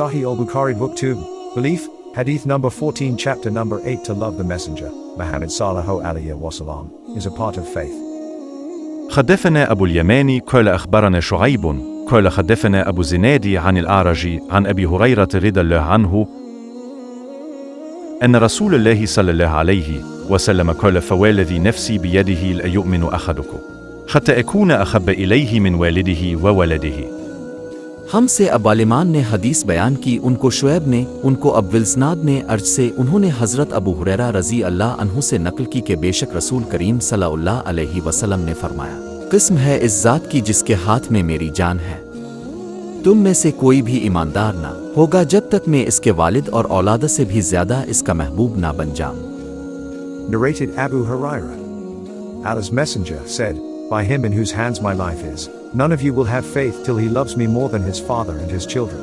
Sahih al-Bukhari Book 2, Belief, Hadith number 14 chapter number 8 to love the messenger, Muhammad sallallahu alayhi wa sallam, is a part of faith. حدثنا أبو اليماني قال أخبرنا شعيب قال حدثنا أبو زنادي عن الأعرج عن أبي هريرة رضي الله عنه أن رسول الله صلى الله عليه وسلم قال فوالذي نفسي بيده لا يؤمن أحدكم حتى أكون أحب إليه من والده وولده. हमसे अबालिमान ने हदीस बयान की, उनको शुएब ने, उनको अब्विल्सनाद ने अर्ज से, उन्होंने हज़रत अबू हुरैरा रज़ी अल्लाह अन्हु से नकल की कि बेशक रसूल करीम सल्लल्लाहु अलैहि वसल्लम ने फरमाया, किस्म है इस ज़ात की जिसके हाथ में मेरी जान है, तुम में से कोई भी ईमानदार ना होगा जब तक मैं इसके वालिद और औलाद से भी ज़्यादा इसका महबूब ना बन जाऊं। Narrated Abu Huraira. Allah's messenger said, by him in whose hands my life is, none of you will have faith till he loves me more than his father and his children.